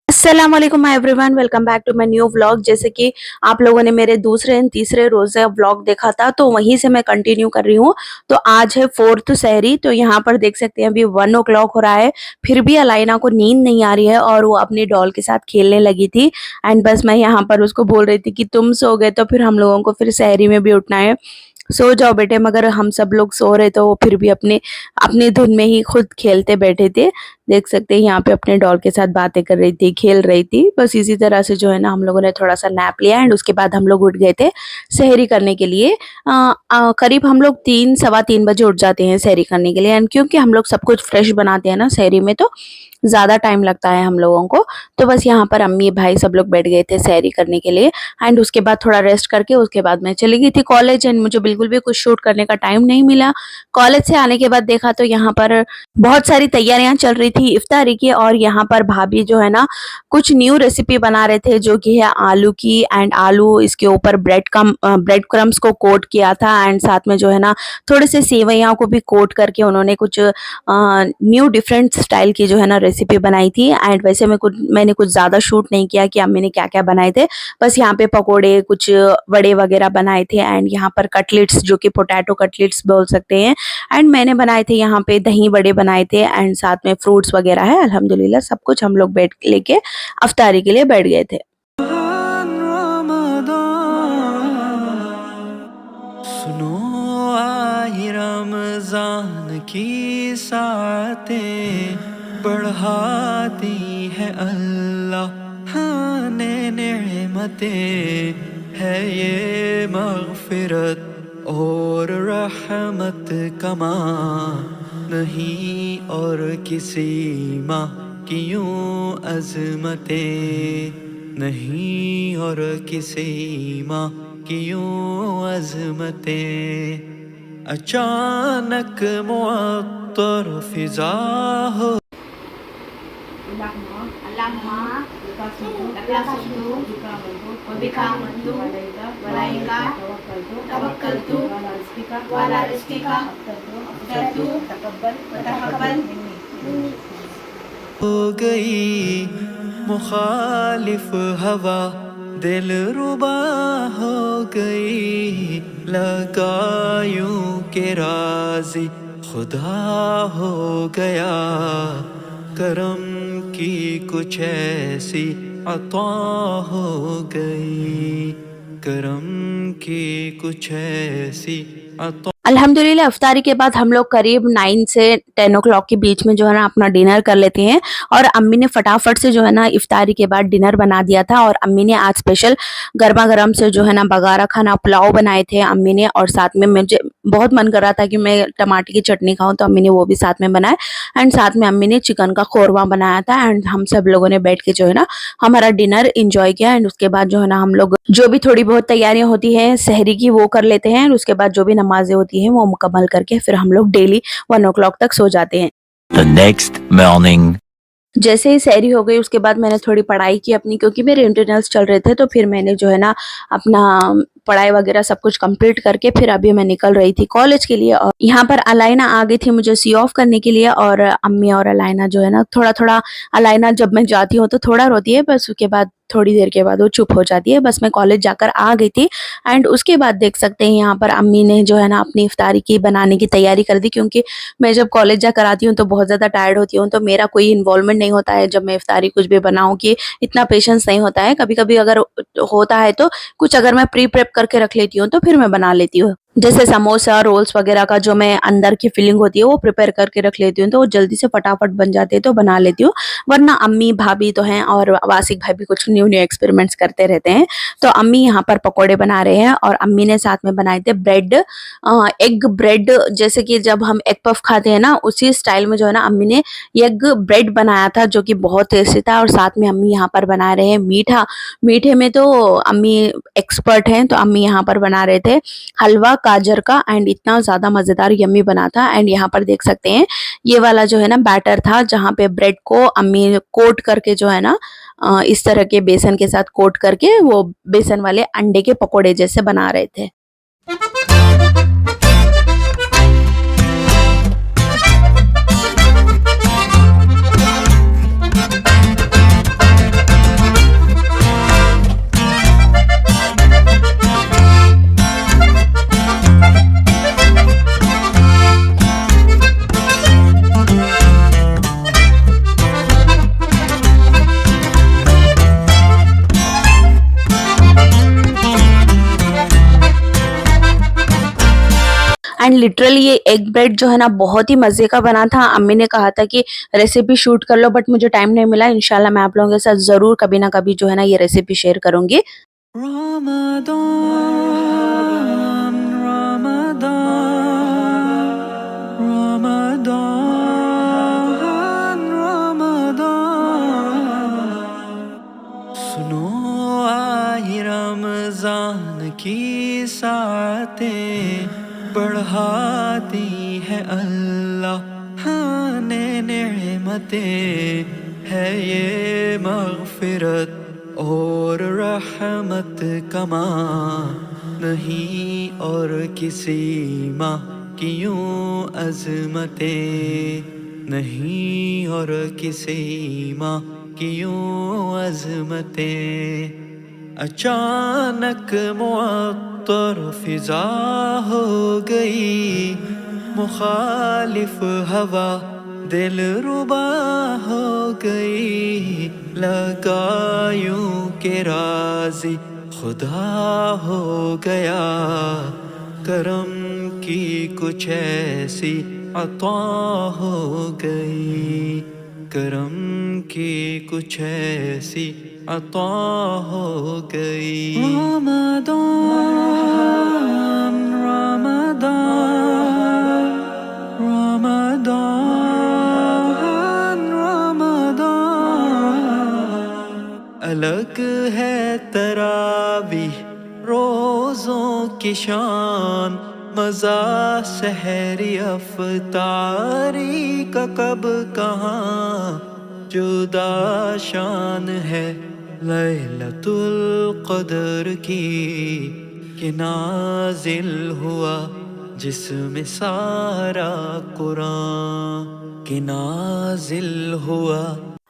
अस्सलाम वालेकुम everyone, welcome back to my new vlog. जैसे कि आप लोगों ने मेरे दूसरे एंड तीसरे रोज़ा व्लॉग देखा था, तो वहीं से मैं कंटिन्यू कर रही हूँ। तो आज है फोर्थ सहरी। तो यहाँ पर देख सकते हैं अभी 1 ओ क्लॉक हो रहा है, फिर भी अलाइना को नींद नहीं आ रही है और वो अपनी डॉल के साथ खेलने लगी थी। एंड बस मैं यहाँ पर उसको बोल रही थी कि तुम सो गए तो फिर हम लोगों को फिर सहरी में भी उठना है, सो जाओ बेटे। मगर हम सब लोग सो रहे तो वो फिर भी अपने अपनी धुन में ही खुद खेलते बैठे थे। देख सकते हैं यहाँ पे अपने डॉल के साथ बातें कर रही थी, खेल रही थी। बस इसी तरह से जो है ना हम लोगों ने थोड़ा सा नैप लिया एंड उसके बाद हम लोग उठ गए थे सहरी करने के लिए। करीब हम लोग 3 सवा 3 बजे उठ जाते हैं सहरी करने के लिए। एंड क्योंकि हम लोग सब कुछ फ्रेश बनाते हैं ना सहरी में, तो ज़्यादा टाइम लगता है हम लोगों को। तो बस यहाँ पर अम्मी भाई सब लोग बैठ गए थे सहरी करने के लिए। एंड उसके बाद थोड़ा रेस्ट करके उसके बाद मैं चली गई थी कॉलेज। एंड मुझे बिल्कुल भी कुछ शूट करने का टाइम नहीं मिला। कॉलेज से आने के बाद देखा तो यहाँ पर बहुत सारी तैयारियां चल रही थी इफ्तारी की। और यहाँ पर भाभी जो है ना कुछ न्यू रेसिपी बना रहे थे, जो कि है आलू की। एंड आलू इसके ऊपर ब्रेड क्रम्स को कोट किया था एंड साथ में जो है ना थोड़े से सेवइयां को भी कोट करके उन्होंने कुछ न्यू डिफरेंट स्टाइल की जो है ना रेसिपी बनाई थी। एंड वैसे मैंने कुछ ज़्यादा शूट नहीं किया कि अम्मी ने क्या क्या बनाए थे। बस यहाँ पे पकोड़े, कुछ वड़े वगैरह बनाए थे। एंड यहाँ पर कटलेट्स, जो कि पोटैटो कटलेट्स बोल सकते हैं। एंड मैंने बनाए थे यहाँ पे दही बड़े बनाए थे एंड साथ में फ्रूट्स वगैरह है। अल्हम्दुलिल्लाह सब कुछ हम लोग बैठ लेके अफ्तारी के लिए बैठ गए थे। सुनो आई रमजान की सातें बढ़ाती है अल्लाह ने नेमतें, है ये मग़फ़िरत और रहमत कमा नहीं और किसी माँ की यूं अज़मतें, नहीं और किसी माँ की यूं अज़मतें। अचानक मुअत्तर फिज़ा हो गई मुखालिफ हवा, दिल रुबा हो गई, लगा यूं के राज़ी खुदा हो गया। करम की कुछ ऐसी अता हो गई, करम की कुछ ऐसी अता। अल्हम्दुलिल्लाह अफ्तारी के बाद हम लोग करीब 9 से 10 ओ क्लॉक के बीच में जो है ना अपना डिनर कर लेते हैं। और अम्मी ने फटाफट से जो है ना इफ्तारी के बाद डिनर बना दिया था। और अम्मी ने आज स्पेशल गर्मा गर्म से जो है ना बगारा खाना पुलाव बनाए थे अम्मी ने। और साथ में मुझे बहुत मन कर रहा था कि मैं टमाटर की चटनी खाऊं, तो अम्मी ने वो भी साथ में बनाया। एंड साथ में अम्मी ने चिकन का खोरमा बनाया था। एंड हम सब लोगों ने बैठ के जो है ना हमारा डिनर इंजॉय किया। एंड उसके बाद जो है ना हम लोग जो भी थोड़ी बहुत तैयारियां होती हैं सहरी की वो कर लेते हैं। और उसके बाद जो भी नमाजें होती हैं वो मुकम्मल करके फिर हम लोग डेली 1 ओ क्लॉक तक सो जाते हैं। The next morning. जैसे ही सहरी हो गई उसके बाद मैंने थोड़ी पढ़ाई की अपनी, क्योंकि मेरे इंटरनल्स चल रहे थे। तो फिर मैंने जो है ना अपना पढ़ाई वगैरह सब कुछ कंप्लीट करके फिर अभी मैं निकल रही थी कॉलेज के लिए। और यहाँ पर अलाइना आ गई थी मुझे सी ऑफ करने के लिए। और अम्मी और अलाइना जो है ना थोड़ा थोड़ा, अलाइना जब मैं जाती हूँ तो थोड़ा रोती है, बस उसके बाद थोड़ी देर के बाद वो चुप हो जाती है। बस मैं कॉलेज जाकर आ गई थी। एंड उसके बाद देख सकते हैं यहाँ पर अम्मी ने जो है ना अपनी इफ्तारी की बनाने की तैयारी कर दी, क्योंकि मैं जब कॉलेज जाकर आती हूँ तो बहुत ज़्यादा टायर्ड होती हूँ। तो मेरा कोई इन्वॉल्वमेंट नहीं होता है जब मैं इफ्तारी कुछ भी बनाऊँ, कि इतना पेशेंस नहीं होता है। कभी कभी अगर होता है तो कुछ अगर मैं प्री प्रेप करके रख लेती हूँ तो फिर मैं बना लेती हूँ। जैसे समोसा रोल्स वगैरह का जो मैं अंदर की फिलिंग होती है वो प्रिपेयर करके रख लेती हूँ, तो वो जल्दी से फटाफट बन जाते हैं तो बना लेती हूँ। वरना अम्मी भाभी तो हैं और वासिक भाई भी कुछ न्यू न्यू एक्सपेरिमेंट्स करते रहते हैं। तो अम्मी यहाँ पर पकोड़े बना रहे हैं और अम्मी ने साथ में बनाए थे ब्रेड, एग ब्रेड। जैसे कि जब हम एग पफ खाते हैं ना उसी स्टाइल में जो है ना अम्मी ने एग ब्रेड बनाया था, जो कि बहुत टेस्टी था। और साथ में अम्मी यहाँ पर बना रहे हैं मीठा। मीठे में तो अम्मी एक्सपर्ट हैं, तो अम्मी यहाँ पर बना रहे थे हलवा गाजर का। एंड इतना ज़्यादा मज़ेदार यम्मी बना था। एंड यहाँ पर देख सकते हैं ये वाला जो है ना बैटर था, जहाँ पे ब्रेड को अम्मी कोट करके जो है ना इस तरह के बेसन के साथ कोट करके वो बेसन वाले अंडे के पकोड़े जैसे बना रहे थे। एंड लिटरली ये एग ब्रेड जो है ना बहुत ही मज़े का बना था। अम्मी ने कहा था कि रेसिपी शूट कर लो, बट मुझे टाइम नहीं मिला। इंशाल्लाह मैं आप लोगों के साथ ज़रूर कभी ना कभी जो है ना ये रेसिपी शेयर करूँगी। Ramadan, Ramadan, Ramadan, Ramadan. सुनो आए रमजान की सातें बढ़ाती है अल्लाह ने नेमतें है ये मग़फ़िरत और रहमत कमा नहीं और किसी माह की यूं अज़मतें नहीं और किसी माह की यूं अज़मतें। अचानक मुअत्तर फिजा हो गई, मुखालिफ हवा दिल रुबा हो गई, लगा यूं के राज़ी खुदा हो गया, करम की कुछ ऐसी अता हो गई, करम की कुछ ऐसी अता हो गई। रमदान, रमदान, रमदान, रमदान। अलग है तरावीह रोज़ों की शान, मज़ा सहरी अफ़तारी का कब कहाँ, जुदा शान है लैलतुल क़द्र की कि नाज़िल हुआ जिसमें सारा कुरान, कि नाज़िल हुआ।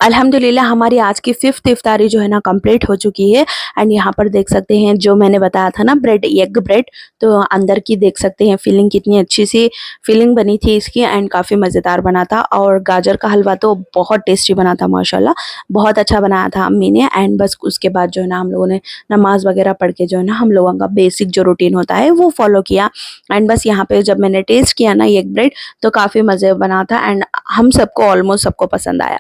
अल्हम्दुलिल्लाह हमारी आज की 5th इफ्तारी जो है ना कंप्लीट हो चुकी है। एंड यहाँ पर देख सकते हैं जो मैंने बताया था ना ब्रेड, एग ब्रेड, तो अंदर की देख सकते हैं फिलिंग कितनी अच्छी सी फिलिंग बनी थी इसकी एंड काफ़ी मज़ेदार बना था। और गाजर का हलवा तो बहुत टेस्टी बना था माशाल्लाह, बहुत अच्छा बनाया था अम्मी ने। एंड बस उसके बाद जो है ना हम लोगों ने नमाज़ वगैरह पढ़ के जो है ना हम लोगों का बेसिक जो रूटीन होता है वो फॉलो किया। एंड बस यहाँ पे जब मैंने टेस्ट किया ना एग ब्रेड तो काफ़ी मज़े बना था एंड हम सबको ऑलमोस्ट सबको पसंद आया।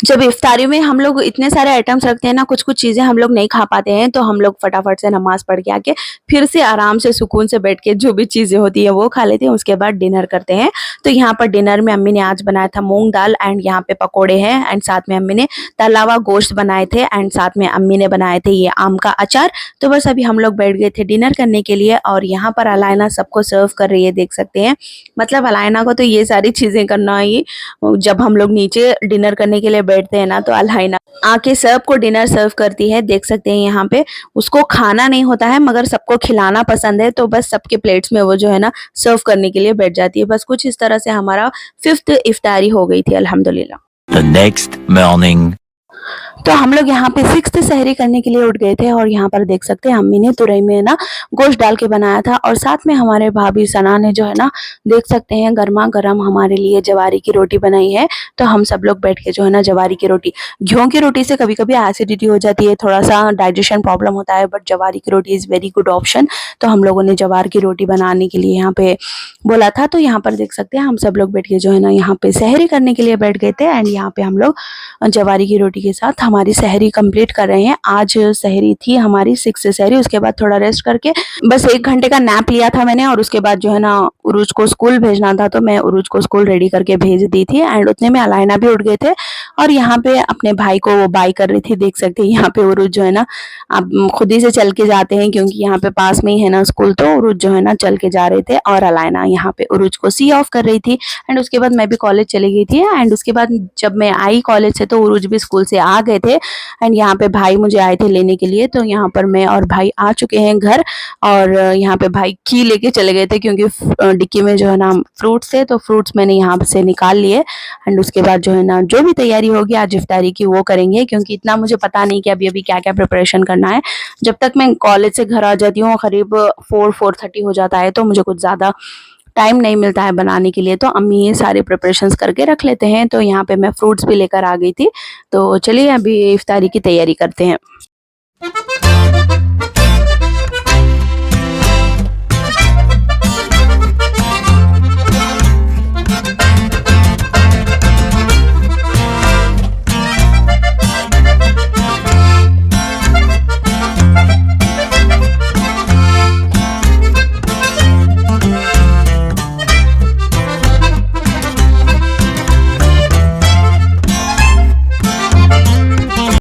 जब इफ्तारी में हम लोग इतने सारे आइटम्स रखते हैं ना, कुछ-कुछ चीज़ें हम लोग नहीं खा पाते हैं, तो हम लोग फटाफट से नमाज़ पढ़ के आके फिर से आराम से सुकून से बैठ के जो भी चीज़ें होती है वो खा लेते हैं, उसके बाद डिनर करते हैं। तो यहाँ पर डिनर में अम्मी ने आज बनाया था मूँग दाल एंड यहाँ पे पकोड़े हैं एंड साथ में अम्मी ने तला हुआ गोश्त बनाए थे एंड साथ में अम्मी ने बनाए थे ये आम का अचार। तो बस अभी हम लोग बैठ गए थे डिनर करने के लिए और यहाँ पर अलायना सबको सर्व कर रही है, देख सकते हैं। मतलब अलायना को तो ये सारी चीज़ें करना ही, जब हम लोग नीचे डिनर करने के लिए बैठते हैं ना तो अलायना आके सबको डिनर सर्व करती है, देख सकते हैं यहाँ पे। उसको खाना नहीं होता है मगर सबको खिलाना पसंद है, तो बस सबके प्लेट्स में वो जो है ना सर्व करने के लिए बैठ जाती है। बस कुछ इस तरह से हमारा 5th इफ्तारी हो गई थी अल्हम्दुलिल्लाह। The next morning. तो हम लोग यहाँ पे 6th सहरी करने के लिए उठ गए थे और यहाँ पर देख सकते हैं अम्मी ने तुरई में ना गोश्त डाल के बनाया था और साथ में हमारे भाभी सना ने जो है ना देख सकते हैं गर्मा गर्म हमारे लिए जवारी की रोटी बनाई है। तो हम सब लोग बैठ के जो है ना जवारी की रोटी, गेहूं की रोटी से कभी कभी एसिडिटी हो जाती है, थोड़ा सा डाइजेशन प्रॉब्लम होता है, बट जवारी की रोटी इज़ वेरी गुड ऑप्शन। तो हम लोगों ने जवार की रोटी बनाने के लिए यहाँ पे बोला था। तो यहाँ पर देख सकते हैं हम सब लोग बैठ के जो है ना यहाँ पे सहरी करने के लिए बैठ गए थे एंड यहाँ पे हम लोग जवारी की रोटी के साथ हमारी सहरी कंप्लीट कर रहे हैं। आज सहरी थी हमारी 6 सहरी, उसके बाद थोड़ा रेस्ट करके बस 1 घंटे का नैप लिया था मैंने और उसके बाद जो है ना उरूज को स्कूल भेजना था, तो मैं उरूज को स्कूल रेडी करके भेज दी थी एंड उतने में अलायना भी उठ गए थे और यहाँ पे अपने भाई को वो बाय कर रही थी। देख सकते हैं यहाँ पे उरूज जो है ना आप खुद ही से चल के जाते हैं क्योंकि यहाँ पे पास में ही है ना स्कूल, तो उरूज जो है ना चल के जा रहे थे और अलायना यहाँ पे उरूज को सी ऑफ कर रही थी एंड उसके बाद मैं भी कॉलेज चली गई थी एंड उसके बाद जब मैं आई कॉलेज से तो उरूज भी स्कूल से आ गए थे एंड यहाँ पे भाई मुझे आए थे लेने के लिए। तो यहाँ पर मैं और भाई आ चुके हैं घर और यहाँ पे भाई की लेके चले गए थे क्योंकि डिक्की में जो है ना फ्रूट्स थे, तो फ्रूट्स मैंने यहाँ से निकाल लिए एंड उसके बाद जो है ना जो भी तैयारी होगी आज इफ्तारी की वो करेंगे, क्योंकि इतना मुझे पता नहीं कि अभी अभी क्या क्या प्रिपरेशन करना है। जब तक मैं कॉलेज से घर आ जाती हूँ करीब 4-4:30 हो जाता है, तो मुझे कुछ ज़्यादा टाइम नहीं मिलता है बनाने के लिए, तो अम्मी ये सारे प्रिपरेशंस करके रख लेते हैं। तो यहाँ पे मैं फ्रूट्स भी लेकर आ गई थी। तो चलिए अभी इफ्तारी की तैयारी करते हैं।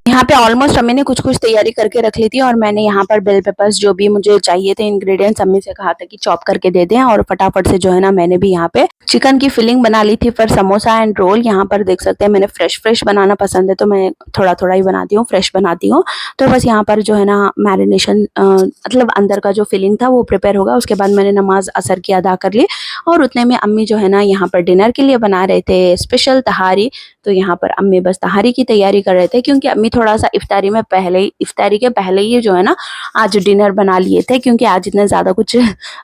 यहाँ पे ऑलमोस्ट अम्मी ने कुछ कुछ तैयारी करके रख ली थी और मैंने यहाँ पर बेल पेपर्स जो भी मुझे चाहिए थे इंग्रेडिएंट्स अम्मी से कहा था कि चॉप करके दे दें, और फटाफट से जो है ना मैंने भी यहाँ पे चिकन की फिलिंग बना ली थी फिर समोसा एंड रोल। यहाँ पर देख सकते हैं मैंने फ्रेश बनाना पसंद है तो मैं थोड़ा थोड़ा ही बनाती हूँ, फ्रेश बनाती हूँ। तो बस यहाँ पर जो है ना मैरिनेशन मतलब अंदर का जो फिलिंग था वो प्रिपेयर होगा। उसके बाद मैंने नमाज असर की अदा कर ली और उतने में अम्मी जो है ना यहाँ पर डिनर के लिए बना रहे थे स्पेशल तहारी। तो यहाँ पर अम्मी बस तहारी की तैयारी कर रहे थे क्योंकि अम्मी थोड़ा सा इफ्तारी के पहले ही जो है ना आज डिनर बना लिए थे, क्योंकि आज इतने ज़्यादा कुछ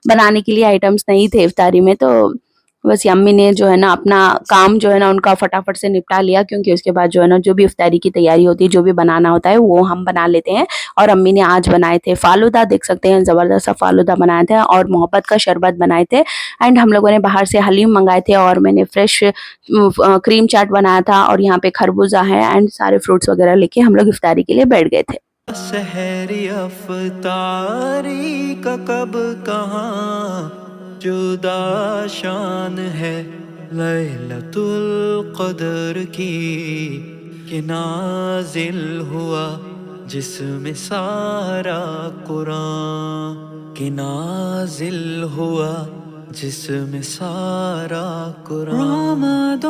बनाने के लिए आइटम्स नहीं थे इफ्तारी में। तो बस अम्मी ने जो है ना अपना काम जो है ना उनका फटाफट से निपटा लिया, क्योंकि उसके बाद जो है ना जो भी इफ्तारी की तैयारी होती है जो भी बनाना होता है वो हम बना लेते हैं। और अम्मी ने आज बनाए थे फालूदा, देख सकते हैं ज़बरदस्त सा फालूदा बनाए थे और मोहब्बत का शरबत बनाए थे एंड हम लोगों ने बाहर से हलीम मंगाए थे और मैंने फ्रेश क्रीम चाट बनाया था और यहाँ पे खरबूजा है एंड सारे फ्रूट्स वगैरह लेके हम लोग इफ्तारी के लिए बैठ गए थे। सहरी अफ्तारी का कब कहाँ जुदा शान है लैलतुल क़द्र की कि नाजिल हुआ जिसमें सारा कुरान, कि नाजिल हुआ जिसमें सारा कुरान। रमदान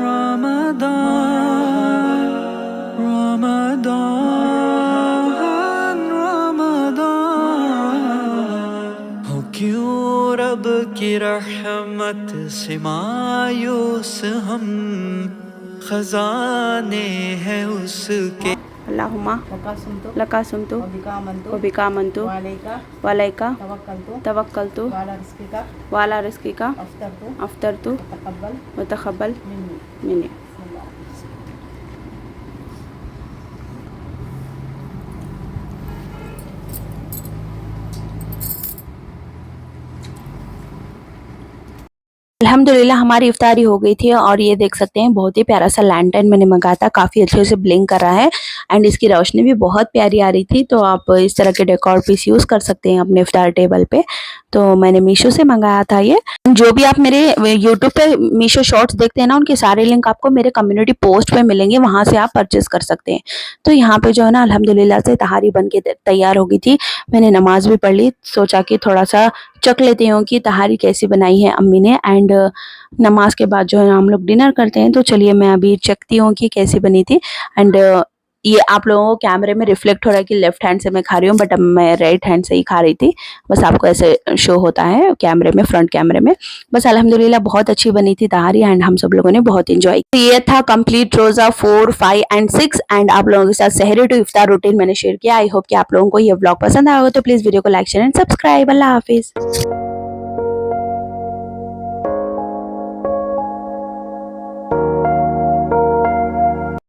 रमदान रमदान रमदान, हो क्यों रब की रहमत से मायूस हम, खजाने हैं उसके। अल्लाहुम्मा लका सुमतु व बिका आमनतु वलैका तवक्कलतु वाला रिज़्क़िका अफ्तरतु व तक़ब्बल मिन्नी। अल्हम्दुलिल्लाह हमारी इफ्तारी हो गई थी और ये देख सकते हैं बहुत ही प्यारा सा लैंटर्न मैंने मंगाया था, काफ़ी अच्छे से ब्लिंक कर रहा है एंड इसकी रोशनी भी बहुत प्यारी आ रही थी। तो आप इस तरह के डेकोर पीस यूज़ कर सकते हैं अपने इफ्तार टेबल पे। तो मैंने मीशो से मंगाया था ये। जो भी आप मेरे यूट्यूब पे मीशो शॉर्ट्स देखते हैं ना उनके सारे लिंक आपको मेरे कम्युनिटी पोस्ट पे मिलेंगे, वहाँ से आप परचेज़ कर सकते हैं। तो यहाँ पे जो है ना अल्हम्दुलिल्लाह से तहारी बन के तैयार हो गई थी। मैंने नमाज भी पढ़ ली, सोचा कि थोड़ा सा चख लेती हूँ कि तहारी कैसी बनाई है अम्मी ने एंड नमाज के बाद जो है ना हम लोग डिनर करते हैं। तो चलिए मैं अभी चखती हूँ कि कैसी बनी थी एंड ये आप लोगों को कैमरे में रिफ्लेक्ट हो रहा है कि लेफ्ट हैंड से मैं खा रही हूँ, बट अब मैं राइट हैंड से ही खा रही थी। बस आपको ऐसे शो होता है कैमरे में, फ्रंट कैमरे में। बस अल्हम्दुलिल्लाह बहुत अच्छी बनी थी तहारी एंड हम सब लोगों ने बहुत इंजॉय किया। ये था कंप्लीट रोज़ा 4, 5 एंड 6 एंड आप लोगों के साथ सहरी टू इफ्तार रूटीन मैंने शेयर किया। आई होप कि आप लोगों को ये व्लॉग पसंद आया होगा, तो प्लीज़ वीडियो को लाइक शेयर एंड सब्सक्राइब। अल्लाह हाफिज़।